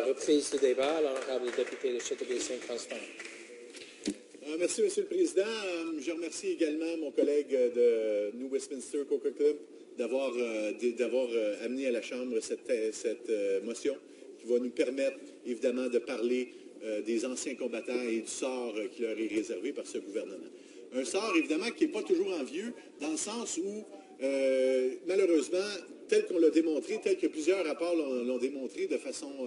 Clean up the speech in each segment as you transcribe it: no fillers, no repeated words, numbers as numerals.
reprise du débat. L'honorable député de Châteauguay-Saint-Constant. Merci, M. le Président. Je remercie également mon collègue de New Westminster Coker Club d'avoir amené à la Chambre cette motion qui va nous permettre, évidemment, de parler des anciens combattants et du sort qui leur est réservé par ce gouvernement. Un sort, évidemment, qui n'est pas toujours envieux, dans le sens où, malheureusement, tel qu'on l'a démontré, tel que plusieurs rapports l'ont démontré de façon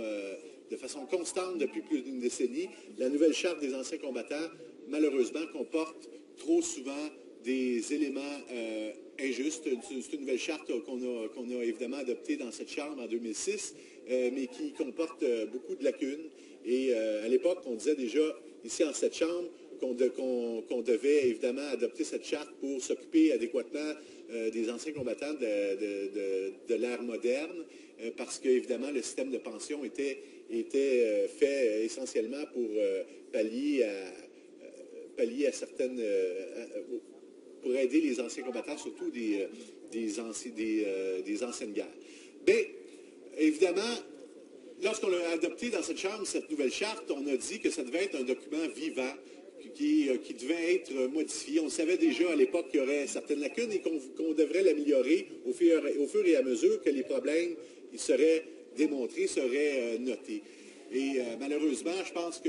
constante depuis plus d'une décennie, la nouvelle charte des anciens combattants, malheureusement, comporte trop souvent des éléments injustes. C'est une nouvelle charte qu'on a évidemment adoptée dans cette Chambre en 2006, mais qui comporte beaucoup de lacunes. Et à l'époque, on disait déjà, ici en cette Chambre, qu'on devait évidemment adopter cette charte pour s'occuper adéquatement des anciens combattants de l'ère moderne, parce qu'évidemment, le système de pension était fait essentiellement pour pallier à certaines... pour aider les anciens combattants, surtout des anciennes guerres. Bien, évidemment, lorsqu'on a adopté dans cette Chambre cette nouvelle charte, on a dit que ça devait être un document vivant qui devait être modifié. On savait déjà à l'époque qu'il y aurait certaines lacunes et qu'on devrait l'améliorer au fur et à mesure que les problèmes seraient démontrés, seraient notés. Et malheureusement, je pense que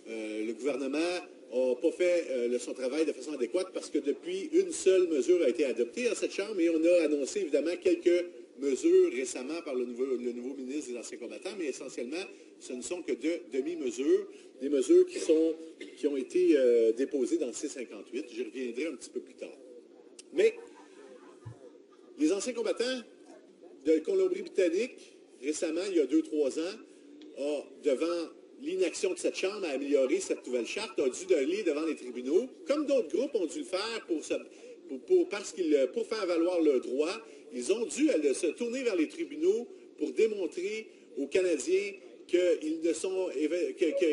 le gouvernement n'a pas fait son travail de façon adéquate parce que depuis, une seule mesure a été adoptée dans cette Chambre et on a annoncé évidemment quelques mesures récemment par le nouveau ministre des Anciens combattants, mais essentiellement, ce ne sont que de demi-mesures, des mesures qui ont été déposées dans le C-58. J'y reviendrai un petit peu plus tard. Mais les anciens combattants de Colombie-Britannique, récemment, il y a 2-3 ans, devant l'inaction de cette Chambre à améliorer cette nouvelle charte, a dû aller devant les tribunaux, comme d'autres groupes ont dû le faire pour faire valoir leurs droits. Ils ont dû se tourner vers les tribunaux pour démontrer aux Canadiens que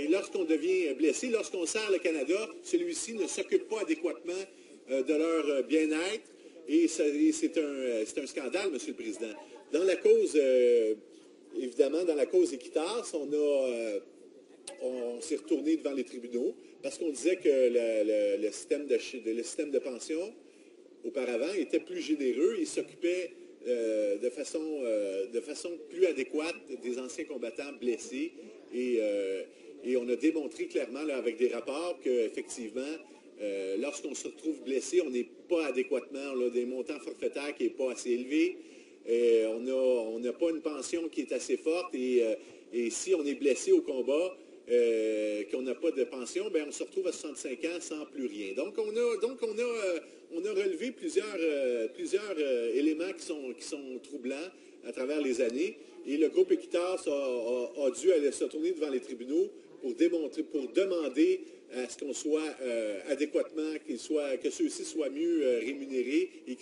lorsqu'on devient blessé, lorsqu'on sert le Canada, celui-ci ne s'occupe pas adéquatement de leur bien-être. Et c'est un scandale, M. le Président. Dans la cause, évidemment, dans la cause Équitas, on s'est retourné devant les tribunaux parce qu'on disait que le système de pension auparavant était plus généreux et s'occupait de façon plus adéquate des anciens combattants blessés. Et on a démontré clairement là, avec des rapports qu'effectivement, lorsqu'on se retrouve blessé, on n'est pas adéquatement, on a des montants forfaitaires qui n'est pas assez élevé. On n'a pas une pension qui est assez forte. Et si on est blessé au combat, qu'on n'a pas de pension, bien, on se retrouve à 65 ans sans plus rien. Donc, on a relevé plusieurs éléments qui sont troublants à travers les années. Et le groupe Équitas a dû aller se tourner devant les tribunaux pour demander à ce qu'on soit adéquatement, que ceux-ci soient mieux rémunérés et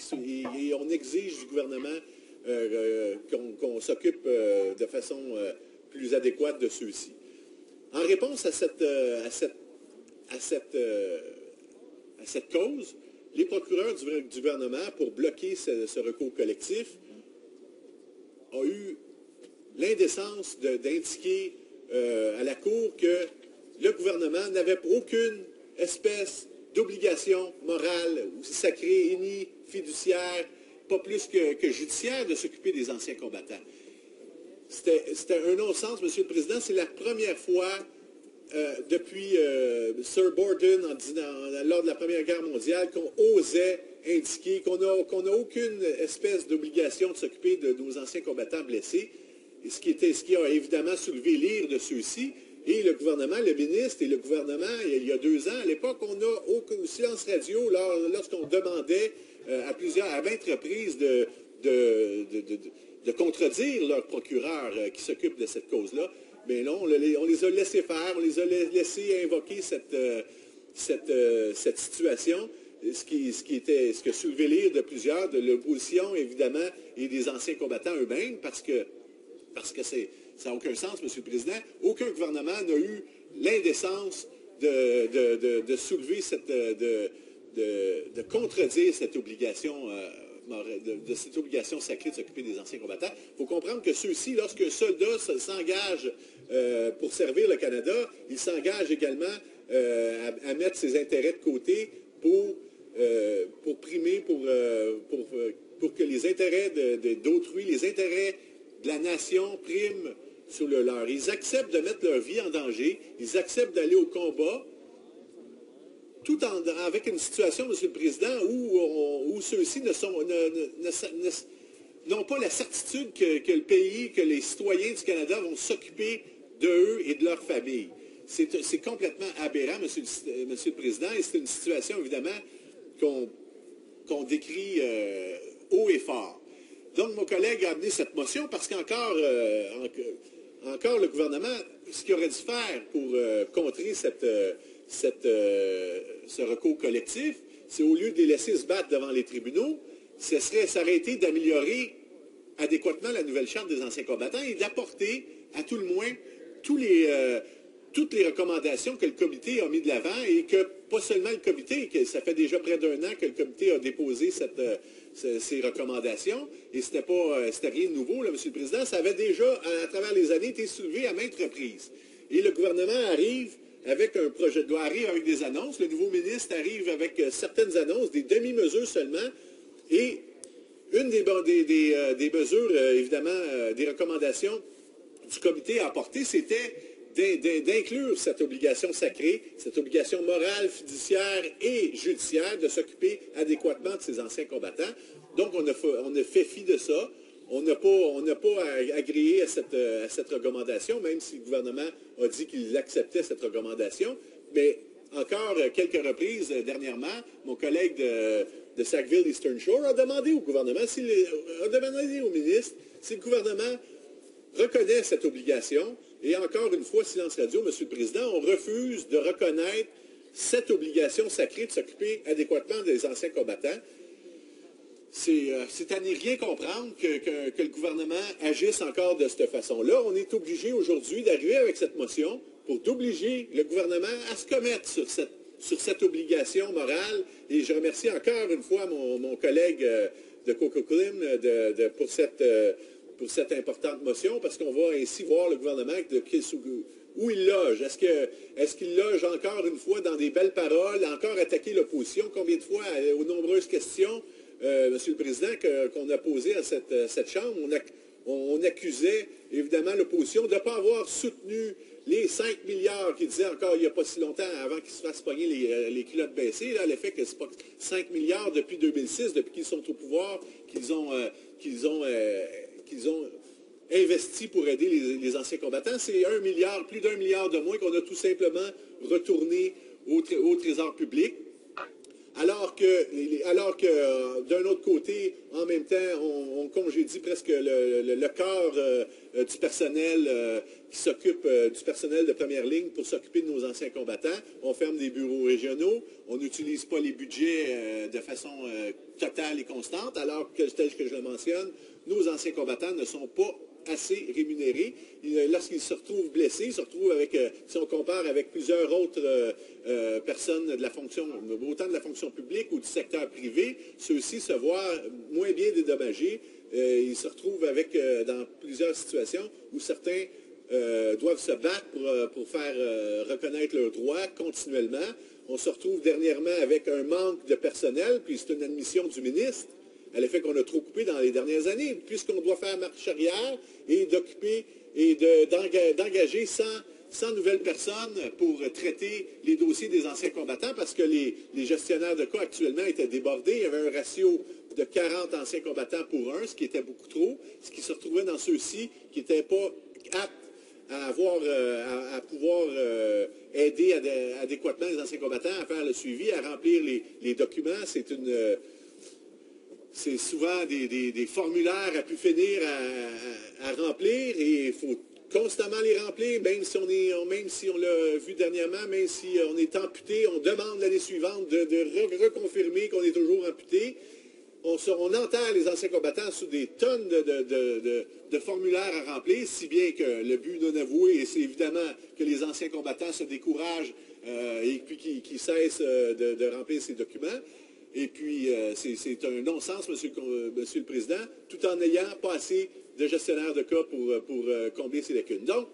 on exige du gouvernement qu'on s'occupe de façon plus adéquate de ceux-ci. En réponse à cette cause, les procureurs du gouvernement, pour bloquer ce recours collectif, ont eu l'indécence d'indiquer à la Cour que le gouvernement n'avait aucune espèce d'obligation morale, sacrée, ni fiduciaire, pas plus que judiciaire, de s'occuper des anciens combattants. C'était un non-sens, M. le Président. C'est la première fois depuis Sir Borden lors de la Première Guerre mondiale qu'on osait indiquer qu'on n'a aucune espèce d'obligation de s'occuper de nos anciens combattants blessés, et ce qui a évidemment soulevé l'ire de ceux-ci. Et le gouvernement, le ministre et le gouvernement, il y a 2 ans, à l'époque, on a au silence radio lorsqu'on demandait à maintes reprises de contredire leurs procureurs qui s'occupent de cette cause-là. Mais non, on les a laissés faire, on les a laissés invoquer cette situation, ce qui a soulevé l'ire de plusieurs, de l'opposition, évidemment, et des anciens combattants eux-mêmes, parce que ça n'a aucun sens, M. le Président. Aucun gouvernement n'a eu l'indécence de soulever de contredire cette obligation de cette obligation sacrée de s'occuper des anciens combattants. Il faut comprendre que ceux-ci, lorsqu'un soldat s'engage pour servir le Canada, il s'engage également à mettre ses intérêts de côté pour primer, pour que les intérêts d'autrui, les intérêts de la nation priment sur le leur. Ils acceptent de mettre leur vie en danger, ils acceptent d'aller au combat, tout avec une situation, M. le Président, où ceux-ci n'ont pas la certitude que le pays, que les citoyens du Canada vont s'occuper d'eux et de leur famille. C'est complètement aberrant, M. le Président, et c'est une situation, évidemment, qu'on décrit haut et fort. Donc, mon collègue a amené cette motion parce qu'encore le gouvernement, ce qu'il aurait dû faire pour contrer ce recours collectif, c'est au lieu de les laisser se battre devant les tribunaux, ça aurait été d'améliorer adéquatement la nouvelle charte des anciens combattants et d'apporter, à tout le moins, toutes les recommandations que le comité a mis de l'avant et que, pas seulement le comité, que ça fait déjà près d'un an que le comité a déposé ces recommandations, et c'était rien de nouveau, là, M. le Président, ça avait déjà, à travers les années, été soulevé à maintes reprises. Et le gouvernement arrive avec un projet de loi, arrive avec des annonces, le nouveau ministre arrive avec certaines annonces, des demi-mesures seulement, et une des mesures, évidemment, des recommandations du comité à apporter, c'était d'inclure cette obligation sacrée, cette obligation morale, fiduciaire et judiciaire de s'occuper adéquatement de ces anciens combattants. Donc, on a fait fi de ça. On n'a pas agréé à cette recommandation, même si le gouvernement a dit qu'il acceptait cette recommandation. Mais encore quelques reprises dernièrement, mon collègue de Sackville Eastern Shore a demandé au gouvernement, a demandé au ministre si le gouvernement reconnaît cette obligation. Et encore une fois, silence radio, M. le Président, on refuse de reconnaître cette obligation sacrée de s'occuper adéquatement des anciens combattants. C'est à n'y rien comprendre que le gouvernement agisse encore de cette façon-là. On est obligé aujourd'hui d'arriver avec cette motion pour d'obliger le gouvernement à se commettre sur cette obligation morale. Et je remercie encore une fois mon collègue de Coquitlam pour cette importante motion, parce qu'on va ainsi voir le gouvernement où il loge. Est-ce qu'il loge encore une fois dans des belles paroles, encore attaquer l'opposition? Combien de fois, aux nombreuses questions, Monsieur le Président, qu'on a posées à cette Chambre, on accusait évidemment l'opposition de ne pas avoir soutenu les 5 milliards qu'il disait encore il n'y a pas si longtemps, avant qu'ils se fassent pogner les culottes baissées, là, l'effet que c'est pas 5 milliards depuis 2006, depuis qu'ils sont au pouvoir, qu'ils ont investi pour aider les anciens combattants. C'est plus d'1 milliard de moins qu'on a tout simplement retourné au Trésor public. Alors que d'un autre côté, en même temps, on congédie presque le quart du personnel qui s'occupe du personnel de première ligne pour s'occuper de nos anciens combattants. On ferme des bureaux régionaux, on n'utilise pas les budgets de façon totale et constante, alors que, tel que je le mentionne, nos anciens combattants ne sont pas assez rémunérés. Lorsqu'ils se retrouvent blessés, ils se retrouvent avec, si on compare avec plusieurs autres personnes de la fonction, autant de la fonction publique ou du secteur privé, ceux-ci se voient moins bien dédommagés. Ils se retrouvent avec, dans plusieurs situations où certains doivent se battre pour faire reconnaître leurs droits continuellement. On se retrouve dernièrement avec un manque de personnel, puis c'est une admission du ministre, à l'effet qu'on a trop coupé dans les dernières années, puisqu'on doit faire marche arrière et d'occuper et d'engager 100 nouvelles personnes pour traiter les dossiers des anciens combattants, parce que les gestionnaires de cas actuellement étaient débordés. Il y avait un ratio de 40 anciens combattants pour un, ce qui était beaucoup trop, ce qui se retrouvait dans ceux-ci qui n'étaient pas aptes à pouvoir aider adéquatement les anciens combattants à faire le suivi, à remplir les documents. C'est souvent des formulaires à pu finir à remplir, et il faut constamment les remplir, même si on l'a vu dernièrement, même si on est amputé, on demande l'année suivante de reconfirmer qu'on est toujours amputé. On enterre les anciens combattants sous des tonnes de formulaires à remplir, si bien que le but non avoué, c'est évidemment que les anciens combattants se découragent et puis qu'ils cessent de remplir ces documents. Et puis, c'est un non-sens, Monsieur le Président, tout en n'ayant pas assez de gestionnaires de cas pour combler ces lacunes. Donc,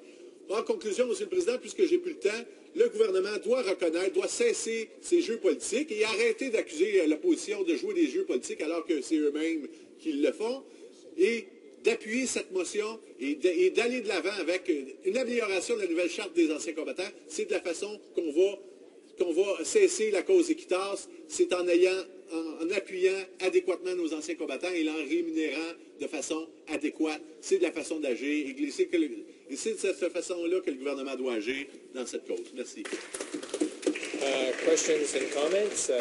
en conclusion, Monsieur le Président, puisque j'ai plus le temps, le gouvernement doit reconnaître, doit cesser ces jeux politiques et arrêter d'accuser l'opposition de jouer des jeux politiques alors que c'est eux-mêmes qui le font, et d'appuyer cette motion et d'aller de l'avant avec une amélioration de la nouvelle charte des anciens combattants. C'est de la façon qu'on va cesser la cause Équitas, c'est en appuyant adéquatement nos anciens combattants et en rémunérant de façon adéquate. C'est de la façon d'agir et c'est de cette façon-là que le gouvernement doit agir dans cette cause. Merci. Questions and comments?